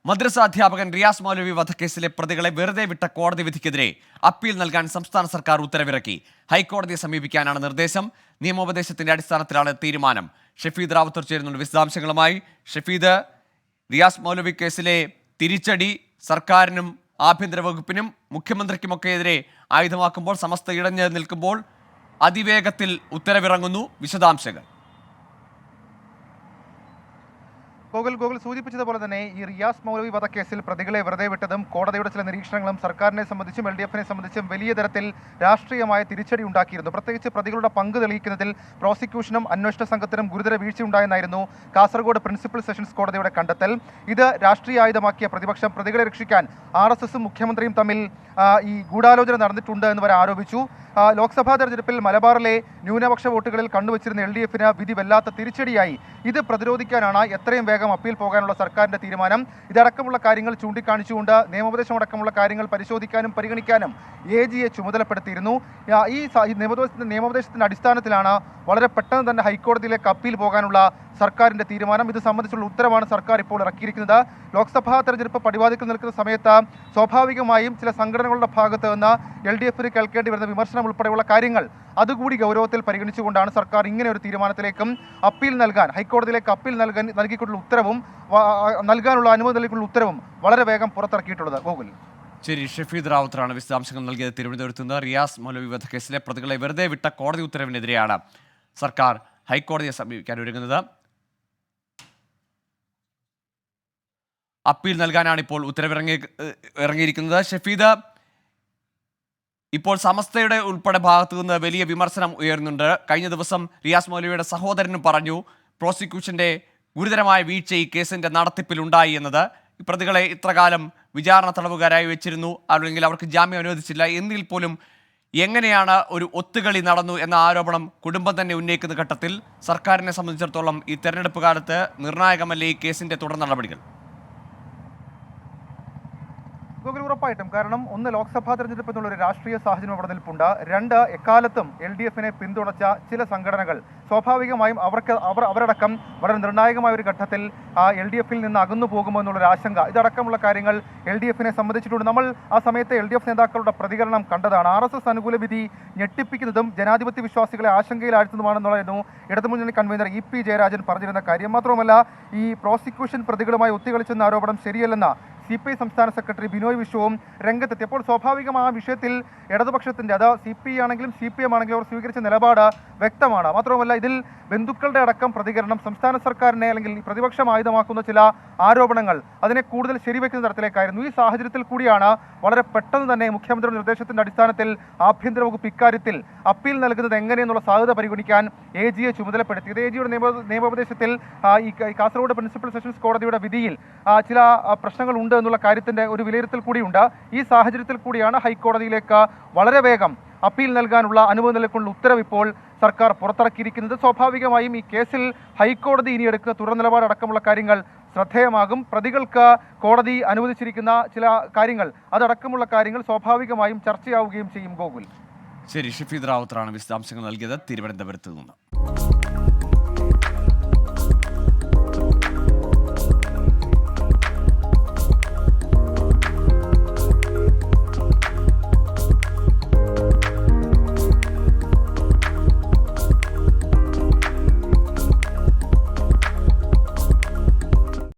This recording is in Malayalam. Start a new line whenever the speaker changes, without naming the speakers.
മദ്രസ അധ്യാപകൻ റിയാസ് മൗലവി വധക്കേസിലെ പ്രതികളെ വെറുതെ വിട്ട കോടതി വിധിക്കെതിരെ അപ്പീൽ നൽകാൻ സംസ്ഥാന സർക്കാർ ഉത്തരവിറക്കി. ഹൈക്കോടതിയെ സമീപിക്കാനാണ് നിർദ്ദേശം. നിയമോപദേശത്തിന്റെ അടിസ്ഥാനത്തിലാണ് തീരുമാനം. ഷഫീദ് റാവുത്തർ ചേരുന്നുണ്ട് വിശദാംശങ്ങളുമായി. ഷഫീദ്, റിയാസ് മൗലവി കേസിലെ തിരിച്ചടി സർക്കാരിനും ആഭ്യന്തര വകുപ്പിനും മുഖ്യമന്ത്രിക്കുമൊക്കെതിരെ ആയുധമാക്കുമ്പോൾ സമസ്ത ഇടഞ്ഞു നിൽക്കുമ്പോൾ അതിവേഗത്തിൽ ഉത്തരവിറങ്ങുന്നു. വിശദാംശങ്ങൾ.
ഗോകുൽ സൂചിപ്പിച്ചതുപോലെ തന്നെ ഈ റിയാസ് മൗലവി വധക്കേസിൽ പ്രതികളെ വെറുതെ വിട്ടതും കോടതിയുടെ ചില നിരീക്ഷണങ്ങളും സർക്കാരിനെ സംബന്ധിച്ചും LDF-നെ സംബന്ധിച്ചും വലിയ തരത്തിൽ രാഷ്ട്രീയമായ തിരിച്ചടി ഉണ്ടാക്കിയിരുന്നു. പ്രത്യേകിച്ച് പ്രതികളുടെ പങ്ക് തെളിയിക്കുന്നതിൽ പ്രോസിക്യൂഷനും അന്വേഷണ സംഘത്തിനും ഗുരുതര വീഴ്ചയുണ്ടായെന്നായിരുന്നു കാസർഗോഡ് പ്രിൻസിപ്പൽ സെഷൻസ് കോടതിയുടെ കണ്ടെത്തൽ. ഇത് രാഷ്ട്രീയ ആയുധമാക്കിയ പ്രതിപക്ഷം പ്രതികളെ രക്ഷിക്കാൻ RSSും മുഖ്യമന്ത്രിയും തമ്മിൽ ഈ ഗൂഢാലോചന നടന്നിട്ടുണ്ട് എന്ന് വരെ ആരോപിച്ചു. ലോക്സഭാ തെരഞ്ഞെടുപ്പിൽ മലബാറിലെ ന്യൂനപക്ഷ വോട്ടുകളിൽ കണ്ടുവച്ചിരുന്ന LDF-ന് വിധി വല്ലാത്ത തിരിച്ചടിയായി. ഇത് പ്രതിരോധിക്കാനാണ് എത്രയും വേഗം അപ്പീൽ പോകാനുള്ള സർക്കാരിന്റെ തീരുമാനം. ഇതടക്കമുള്ള കാര്യങ്ങൾ ചൂണ്ടിക്കാണിച്ചുകൊണ്ട് നിയമോപദേശമടക്കമുള്ള കാര്യങ്ങൾ പരിശോധിക്കാനും പരിഗണിക്കാനും AGയെ ചുമതലപ്പെടുത്തിയിരുന്നു. ഈ നിയമോപദേശത്തിന്റെ അടിസ്ഥാനത്തിലാണ് വളരെ പെട്ടെന്ന് തന്നെ ഹൈക്കോടതിയിലേക്ക് അപ്പീൽ പോകാനുള്ള സർക്കാരിന്റെ തീരുമാനം. ഇത് സംബന്ധിച്ചുള്ള ഉത്തരവാണ് സർക്കാർ ഇപ്പോൾ ഇറക്കിയിരിക്കുന്നത്. ലോക്സഭാ തെരഞ്ഞെടുപ്പ് പടിവാതിക്കൽ നിൽക്കുന്ന സമയത്ത് സ്വാഭാവികമായും ചില സംഘടനകളുടെ ഭാഗത്ത് നിന്ന് LDF-ന് കേൾക്കേണ്ടി വരുന്ന വിമർശനം ഉൾപ്പെടെയുള്ള കാര്യങ്ങൾ അതുകൂടി ഗൗരവത്തിൽ പരിഗണിച്ചുകൊണ്ടാണ് സർക്കാർ ഇങ്ങനെ ഒരു തീരുമാനത്തിലേക്കും അപ്പീൽ നൽകാൻ ഹൈക്കോടതിയിലേക്ക് അപ്പീൽ നൽകിക്കൊണ്ടുള്ള ഉത്തരവും നൽകാനുള്ള അനുമതി നൽകിക്കൊണ്ടുള്ള ഉത്തരവും വളരെ വേഗം പുറത്തിറക്കിയിട്ടുള്ളത്. ഗോകുൽ.
ശരി, ഷഫീദ് റാവുത്തറാണ് വിശദാംശങ്ങൾ നൽകിയത് തിരുവനന്തപുരത്ത് നിന്ന്. റിയാസ് മൗലവി വധക്കേസിലെ പ്രതികളെ വെറുതെ വിട്ട കോടതി ഉത്തരവിനെതിരെയാണ് സർക്കാർ ഹൈക്കോടതിയെ സമീപിക്കാൻ ഒരുങ്ങുന്നത്. അപ്പീൽ നൽകാനാണ് ഇപ്പോൾ ഇറങ്ങിയിരിക്കുന്നത്. ഷഫീദ്, ഇപ്പോൾ സമസ്തയുടെ ഉൾപ്പെടെ ഭാഗത്തു നിന്ന് വലിയ വിമർശനം ഉയരുന്നുണ്ട്. കഴിഞ്ഞ ദിവസം റിയാസ് മൗലവിയുടെ സഹോദരനും പറഞ്ഞു പ്രോസിക്യൂഷന്റെ ഗുരുതരമായ വീഴ്ച ഈ കേസിന്റെ നടത്തിപ്പിൽ ഉണ്ടായി എന്നത്. ഈ പ്രതികളെ ഇത്രകാലം വിചാരണ തടവുകാരായി വെച്ചിരുന്നു, അല്ലെങ്കിൽ അവർക്ക് ജാമ്യം അനുവദിച്ചില്ല. എന്നിൽ പോലും എങ്ങനെയാണ് ഒരു ഒത്തുകളി നടന്നു എന്ന ആരോപണം കുടുംബം തന്നെ ഉന്നയിക്കുന്ന ഘട്ടത്തിൽ സർക്കാരിനെ സംബന്ധിച്ചിടത്തോളം ഈ തെരഞ്ഞെടുപ്പ് കാലത്ത് നിർണായകമല്ലേ ഈ കേസിന്റെ തുടർ നടപടികൾ?
ഗൂഗിൾ ഉറപ്പായിട്ടും. കാരണം ഒന്ന്, ലോക്സഭാ തെരഞ്ഞെടുപ്പ് എന്നുള്ളൊരു രാഷ്ട്രീയ സാഹചര്യം അവിടെ നിൽപ്പുണ്ട്. രണ്ട്, എക്കാലത്തും LDF-നെ പിന്തുണച്ച ചില സംഘടനകൾ സ്വാഭാവികമായും അവരടക്കം വളരെ നിർണായകമായ ഒരു ഘട്ടത്തിൽ LDF-ൽ നിന്ന് അകന്നു പോകുമോ എന്നുള്ളൊരു ആശങ്ക, ഇതടക്കമുള്ള കാര്യങ്ങൾ LDF-നെ സംബന്ധിച്ചിട്ടുണ്ട്. നമ്മൾ ആ സമയത്ത് LDF നേതാക്കളുടെ പ്രതികരണം കണ്ടതാണ്. RSS അനുകൂല വിധി ഞെട്ടിപ്പിക്കുന്നതും ജനാധിപത്യ വിശ്വാസികളെ ആശങ്കയിലാഴ്ത്തുന്നതുമാണെന്നുള്ളതായിരുന്നു ഇടതുമുന്നണി കൺവീനർ EP ജയരാജൻ പറഞ്ഞിരുന്ന കാര്യം. മാത്രമല്ല, ഈ പ്രോസിക്യൂഷൻ പ്രതികളുമായി ഒത്തുകളിച്ചെന്ന ആരോപണം ശരിയല്ലെന്ന CPI സംസ്ഥാന സെക്രട്ടറി ബിനോയ് വിശ്വവും രംഗത്തെത്തിയപ്പോൾ സ്വാഭാവികമായ ആ വിഷയത്തിൽ ഇടതുപക്ഷത്തിൻ്റെ, അത് CPI ആണെങ്കിലും CPM ആണെങ്കിലും അവർ സ്വീകരിച്ച നിലപാട് വ്യക്തമാണ്. മാത്രമല്ല, ഇതിൽ ബന്ധുക്കളുടെ അടക്കം പ്രതികരണം സംസ്ഥാന സർക്കാരിനെ അല്ലെങ്കിൽ പ്രതിപക്ഷം ആയുധമാക്കുന്ന ചില ആരോപണങ്ങൾ അതിനെ കൂടുതൽ ശരിവെക്കുന്ന തരത്തിലേക്കായിരുന്നു. ഈ സാഹചര്യത്തിൽ കൂടിയാണ് വളരെ പെട്ടെന്ന് തന്നെ മുഖ്യമന്ത്രിയുടെ നിർദ്ദേശത്തിന്റെ അടിസ്ഥാനത്തിൽ ആഭ്യന്തര വകുപ്പ് ഇക്കാര്യത്തിൽ അപ്പീൽ നൽകുന്നത് എങ്ങനെയെന്നുള്ള സാധ്യത പരിഗണിക്കാൻ AGയെ ചുമതലപ്പെടുത്തിയത്. AGയുടെ നിയമോപദേശത്തിൽ ഈ കാസർഗോഡ് പ്രിൻസിപ്പൽ സെഷൻസ് കോടതിയുടെ വിധിയിൽ ചില പ്രശ്നങ്ങൾ ഉണ്ട് എന്നുള്ള കാര്യത്തിന്റെ ഒരു വിലയിരുത്തൽ കൂടിയുണ്ട്. ഈ സാഹചര്യത്തിൽ കൂടിയാണ് ഹൈക്കോടതിയിലേക്ക് വളരെ വേഗം അപ്പീൽ നൽകാനുള്ള അനുമതി നൽകിക്കൊണ്ടുള്ള ഉത്തരവ് ഇപ്പോൾ സർക്കാർ പുറത്തിറക്കിയിരിക്കുന്നത്. സ്വാഭാവികമായും ഈ കേസിൽ ഹൈക്കോടതി ഇനി എടുക്കുന്ന തുടർ നിലപാടടക്കമുള്ള കാര്യങ്ങൾ ശ്രദ്ധേയമാകും. പ്രതികൾക്ക് കോടതി അനുവദിച്ചിരിക്കുന്ന ചില കാര്യങ്ങൾ, അതടക്കമുള്ള കാര്യങ്ങൾ സ്വാഭാവികമായും ചർച്ചയാവുകയും ചെയ്യും. ഗോകുൽ.
ശരി, ഷഫീദ് റാവുത്തറാണ് വിശദാംശങ്ങൾ നൽകിയത് തിരുവനന്തപുരത്ത് നിന്ന്.